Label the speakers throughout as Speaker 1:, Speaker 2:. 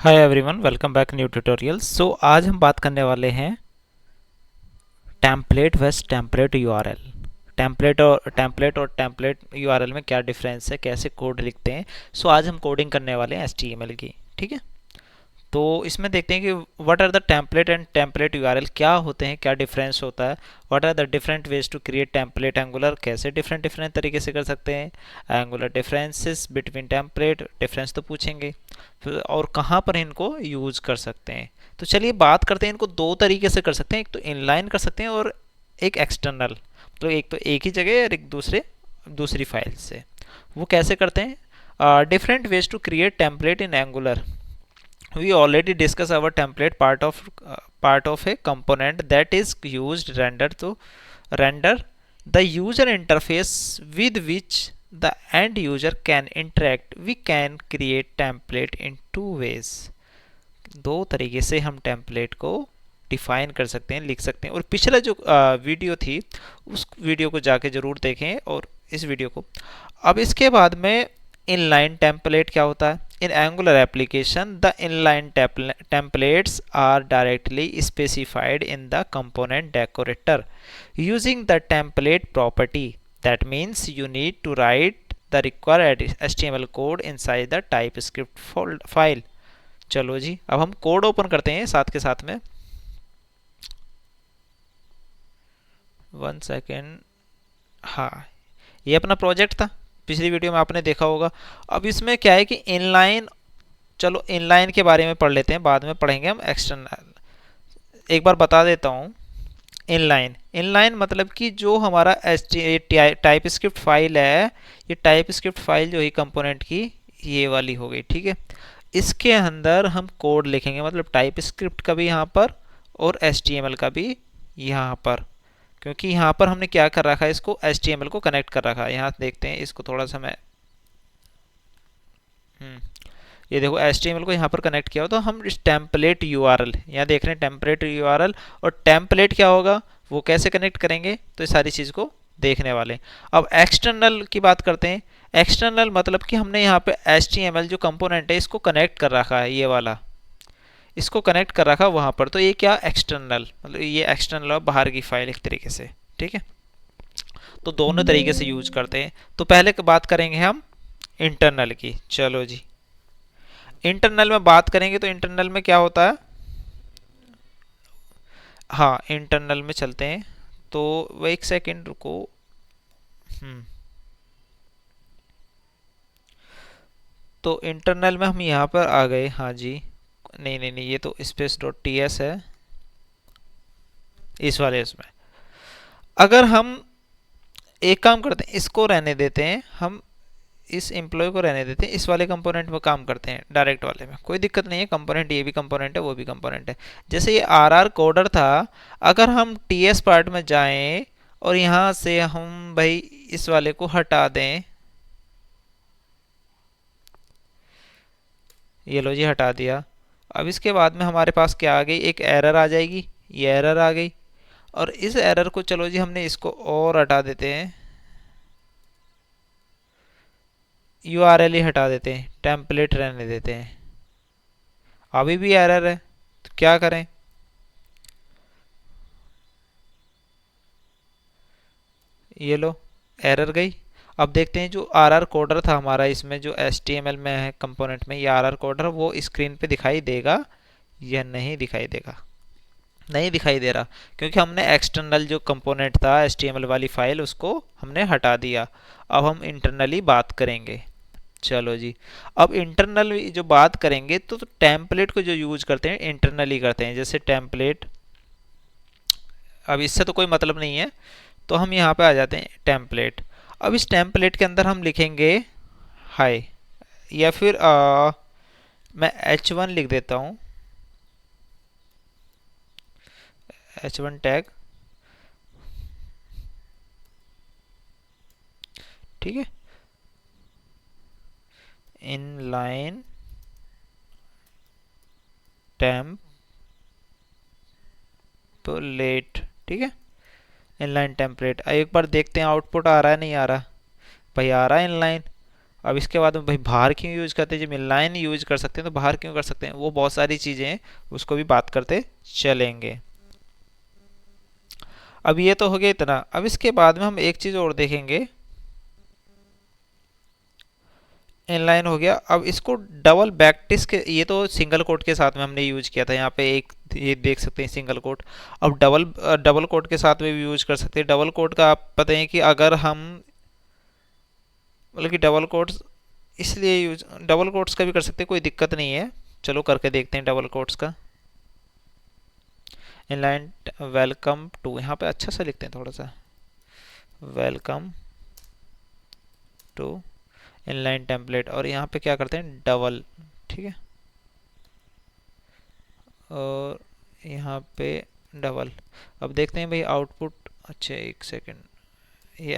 Speaker 1: हाय everyone, welcome back new tutorial. So आज हम बात करने वाले हैं template versus template URL. Template URL में क्या डिफरेंस है, कैसे कोड लिखते हैं। सो आज हम कोडिंग करने वाले हैं एचटीएमएल की। ठीक है, तो इसमें देखते हैं कि what are the template and template URL क्या होते हैं, क्या डिफरेंस होता है। What are the different ways to create template Angular, कैसे डिफरेंट डिफरेंट तरीके से कर सकते हैं। Angular differences between template difference तो पूछेंगे, फिर और कहाँ पर इनको यूज कर सकते हैं। तो चलिए बात करते हैं, इनको दो तरीके से कर सकते हैं, एक तो इनलाइन कर सकते हैं और एक एक्सटर्नल। तो एक तो एक ही जगह और एक दूसरी फाइल से। वो कैसे करते हैं? Different ways to create template in Angular. We already discussed our template part of a component that is used render the user interface with which the end user can interact. We can create template in two ways. दो तरीके से हम template को define कर सकते हैं, लिख सकते हैं। और पिछला जो वीडियो थी उस वीडियो को जाके ज़रूर देखें, और इस वीडियो को। अब इसके बाद में इनलाइन टेम्पलेट क्या होता है। In Angular application the inline templates are directly specified in the component decorator using the template property. That means you need to write the required HTML code inside the TypeScript file. चलो जी, अब हम code open करते हैं साथ के साथ में। 1 second. हाँ, ये अपना प्रोजेक्ट था, पिछली वीडियो में आपने देखा होगा। अब इसमें क्या है कि इनलाइन, चलो इनलाइन के बारे में पढ़ लेते हैं, बाद में पढ़ेंगे हम एक्सटर्नल। एक बार बता देता हूँ। इनलाइन मतलब कि जो हमारा टाइप स्क्रिप्ट फाइल है, ये टाइप स्क्रिप्ट फाइल जो है कंपोनेंट की, ये वाली हो गई। ठीक है, इसके अंदर हम कोड लिखेंगे, मतलब टाइप स्क्रिप्ट का भी यहाँ पर और HTML का भी यहाँ पर। क्योंकि यहाँ पर हमने क्या कर रखा है, इसको HTML को कनेक्ट कर रखा है। यहाँ देखते हैं, इसको थोड़ा सा मैं ये देखो HTML को यहाँ पर कनेक्ट किया हो, तो हम इस टेम्पलेट यूआरएल यहाँ देख रहे हैं, टेम्पलेट यूआरएल और टेम्पलेट क्या होगा, वो कैसे कनेक्ट करेंगे, तो ये सारी चीज़ को देखने वाले। अब एक्सटर्नल की बात करते हैं। एक्सटर्नल मतलब कि हमने यहाँ पे HTML जो कंपोनेंट है इसको कनेक्ट कर रखा है, ये वाला इसको कनेक्ट कर रखा वहाँ पर। तो ये क्या एक्सटर्नल, मतलब ये एक्सटर्नल और बाहर की फाइल एक तरीके से। ठीक है, तो दोनों तरीके से यूज करते हैं। तो पहले बात करेंगे हम इंटरनल की। चलो जी, इंटरनल में बात करेंगे तो इंटरनल में क्या होता है। हाँ, इंटरनल में चलते हैं। तो वो 1 सेकेंड रुको। तो इंटरनल में हम यहाँ पर आ गए। हाँ जी, नहीं नहीं नहीं, ये तो स्पेस डॉट टी एस है इस वाले। इसमें अगर हम एक काम करते हैं, इसको रहने देते हैं, हम इस एम्प्लॉय को रहने देते हैं, इस वाले कंपोनेंट में काम करते हैं, डायरेक्ट वाले में कोई दिक्कत नहीं है। कंपोनेंट ये भी कंपोनेंट है, वो भी कंपोनेंट है। जैसे ये आर कोडर था, अगर हम टीएस पार्ट में जाएं और यहाँ से हम भाई इस वाले को हटा दें, ये लो जी हटा दिया। अब इसके बाद में हमारे पास क्या आ गई, एक एरर आ जाएगी, ये एरर आ गई। और इस एरर को चलो जी हमने इसको और हटा देते हैं, यूआरएल ही हटा देते हैं, टेम्पलेट रहने देते हैं। अभी भी एरर है, तो क्या करें। ये लो एरर गई। अब देखते हैं जो आर कोडर था हमारा, इसमें जो HTML में है कंपोनेंट में, ये आर कोडर वो स्क्रीन पे दिखाई देगा या नहीं दिखाई देगा। नहीं दिखाई दे रहा, क्योंकि हमने एक्सटर्नल जो कंपोनेंट था HTML वाली फाइल उसको हमने हटा दिया। अब हम इंटरनली बात करेंगे। चलो जी, अब इंटरनल जो बात करेंगे तो टेम्पलेट को जो यूज करते हैं इंटरनली करते हैं। जैसे टेम्पलेट, अब इससे तो कोई मतलब नहीं है, तो हम यहाँ पे आ जाते हैं टेम्पलेट। अब इस टेम्पलेट के अंदर हम लिखेंगे हाय, या फिर मैं H1 लिख देता हूँ, H1 टैग। ठीक है, इनलाइन टेम्पलेट। ठीक है, इनलाइन टेम्पलेट। एक बार देखते हैं आउटपुट आ रहा है नहीं आ रहा। भाई आ रहा है इनलाइन। अब इसके बाद में भाई बाहर क्यों यूज करते हैं, जब इनलाइन यूज कर सकते हैं तो बाहर क्यों कर सकते हैं, वो बहुत सारी चीज़ें हैं, उसको भी बात करते चलेंगे। अब ये तो हो गया इतना। अब इसके बाद में हम एक चीज़ और देखेंगे, इनलाइन हो गया। अब इसको डबल बैकटिस के, ये तो सिंगल कोट के साथ में हमने यूज किया था, यहाँ पे एक ये देख सकते हैं सिंगल कोट। अब डबल कोट के साथ में भी यूज कर सकते हैं। डबल कोट का आप पता है कि अगर हम मतलब कि डबल कोट्स इसलिए यूज, डबल कोट्स का भी कर सकते हैं, कोई दिक्कत नहीं है। चलो करके देखते हैं डबल कोट्स का। इनलाइन वेलकम टू, यहाँ पे अच्छा सा लिखते हैं थोड़ा सा, वेलकम टू इनलाइन टेम्पलेट, और यहाँ पे क्या करते हैं डबल, ठीक है, और यहाँ पे डबल। अब देखते हैं भाई आउटपुट। अच्छा एक सेकेंड, ये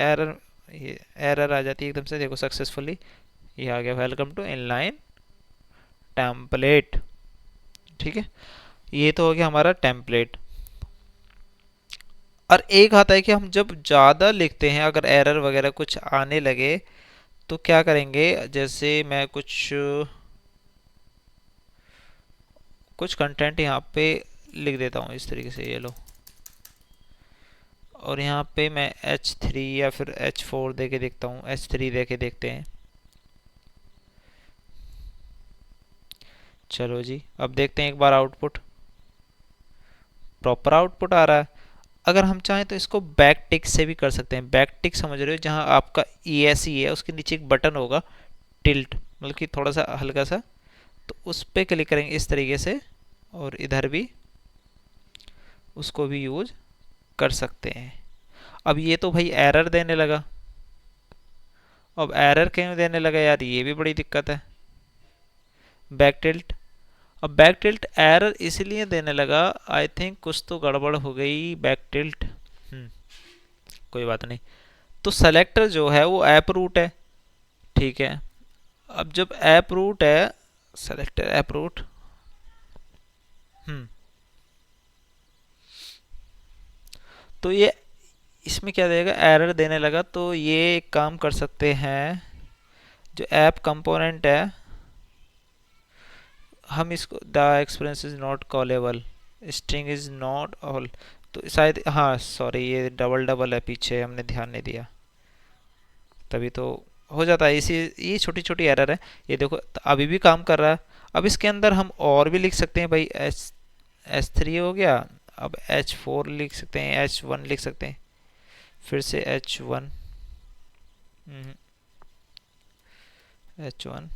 Speaker 1: एरर आ जाती है एकदम से, देखो सक्सेसफुली ये आ गया, वेलकम टू इनलाइन टेम्पलेट, ठीक है। ये तो हो गया हमारा टेम्पलेट। और एक आता है कि हम जब ज़्यादा लिखते हैं, अगर एरर वगैरह कुछ आने लगे तो क्या करेंगे, जैसे मैं कुछ कुछ कंटेंट यहाँ पे लिख देता हूँ इस तरीके से, ये लो, और यहाँ पे मैं H3 या फिर H4 दे के देखता हूँ, H3 दे के देखते हैं। चलो जी, अब देखते हैं एक बार आउटपुट, प्रॉपर आउटपुट आ रहा है। अगर हम चाहें तो इसको बैक टिक से भी कर सकते हैं। बैक टिक समझ रहे हो, जहाँ आपका ESC है उसके नीचे एक बटन होगा टिल्ट, मतलब कि थोड़ा सा हल्का सा, तो उस पर क्लिक करेंगे इस तरीके से, और इधर भी उसको भी यूज कर सकते हैं। अब ये तो भाई एरर देने लगा। अब एरर क्यों देने लगा यार, ये भी बड़ी दिक्कत है। बैक टिल्ट, अब बैक टिल्ट एरर इसलिए देने लगा, आई थिंक कुछ तो गड़बड़ हो गई बैक टिल्ट। कोई बात नहीं। तो सेलेक्टर जो है वो ऐप रूट है, ठीक है। अब जब ऐप रूट है, सेलेक्टर ऐप रूट, तो ये इसमें क्या देगा, एरर देने लगा। तो ये एक काम कर सकते हैं, जो ऐप कंपोनेंट है, हम इसको the experience is not callable, string is not all, तो शायद, हाँ सॉरी, ये डबल डबल है, पीछे हमने ध्यान नहीं दिया, तभी तो हो जाता है। इसी ये छोटी छोटी एरर है। ये देखो अभी भी काम कर रहा है। अब इसके अंदर हम और भी लिख सकते हैं भाई, H3 हो गया, अब H4 लिख सकते हैं, H1 लिख सकते हैं, फिर से H1, H1,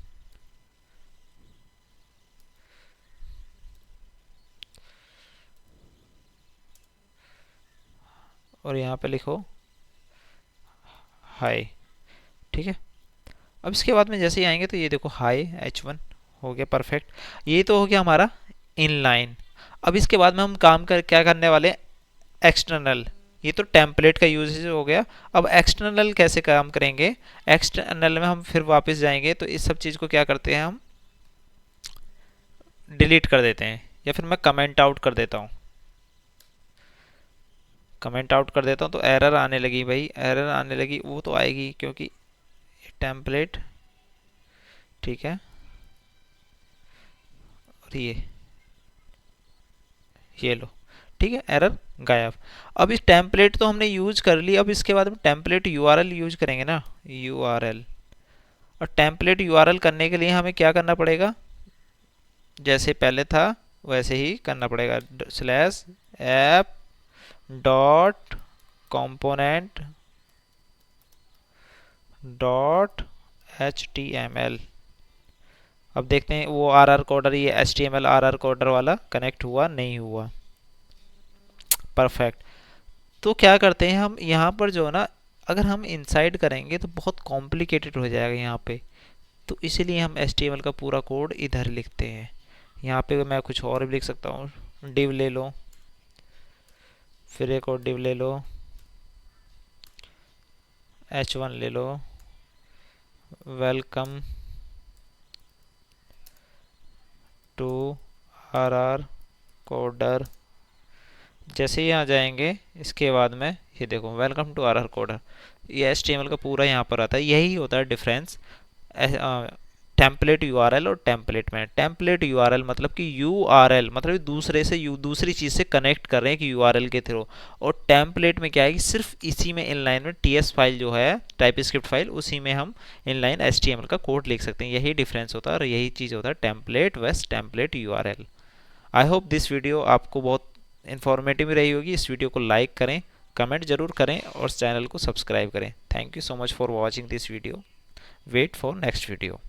Speaker 1: और यहाँ पे लिखो हाई, ठीक है। अब इसके बाद में जैसे ही आएंगे तो ये देखो हाई H1 हो गया, परफेक्ट। ये तो हो गया हमारा इनलाइन। अब इसके बाद में हम काम कर क्या करने वाले हैं, एक्सटर्नल। ये तो टेम्पलेट का यूज हो गया। अब एक्सटर्नल कैसे काम करेंगे, एक्सटर्नल में हम फिर वापस जाएंगे, तो इस सब चीज़ को क्या करते हैं, हम डिलीट कर देते हैं, या फिर मैं कमेंट आउट कर देता हूँ। कमेंट आउट कर देता हूँ तो एरर आने लगी भाई, एरर आने लगी, वो तो आएगी क्योंकि टेम्पलेट, ठीक है। और ये लो, ठीक है, एरर गायब। अब इस टेम्पलेट तो हमने यूज कर ली, अब इसके बाद हम टेम्पलेट यूआरएल यूज करेंगे ना, यूआरएल। और टेम्पलेट यूआरएल करने के लिए हमें क्या करना पड़ेगा, जैसे पहले था वैसे ही करना पड़ेगा, slash app dot component dot HTML। अब देखते हैं वो RR कोडर, ये HTML RR कोडर वाला कनेक्ट हुआ नहीं हुआ, परफेक्ट। तो क्या करते हैं हम यहाँ पर जो है ना, अगर हम इनसाइड करेंगे तो बहुत कॉम्प्लिकेटेड हो जाएगा यहाँ पे, तो इसीलिए हम HTML का पूरा कोड इधर लिखते हैं। यहाँ पे मैं कुछ और भी लिख सकता हूँ, डिव ले लो, फिर एक और डिव ले लो, H1 ले लो, वेलकम टू RR कोडर। जैसे ही आ जाएंगे इसके बाद में ये देखो वेलकम टू RR कोडर, ये HTML का पूरा यहाँ पर आता है। यही होता है डिफरेंस टेम्पलेट यूआरएल और टेम्पलेट में टेम्पलेट यूआरएल मतलब कि यूआरएल मतलब दूसरे से दूसरी चीज़ से कनेक्ट कर रहे हैं कि यूआरएल के थ्रू, और टेम्पलेट में क्या है कि सिर्फ इसी में इनलाइन में टीएस फाइल जो है टाइपस्क्रिप्ट फाइल, उसी में हम इनलाइन एचटीएमएल का कोड लिख सकते हैं। यही डिफरेंस होता है और यही चीज़ होता है टेम्पलेट वस template URL. I hope this video आपको बहुत इन्फॉर्मेटिव रही होगी। इस वीडियो को लाइक करें, कमेंट जरूर करें और चैनल को सब्सक्राइब करें। Thank you so much for watching this video. Wait for next video.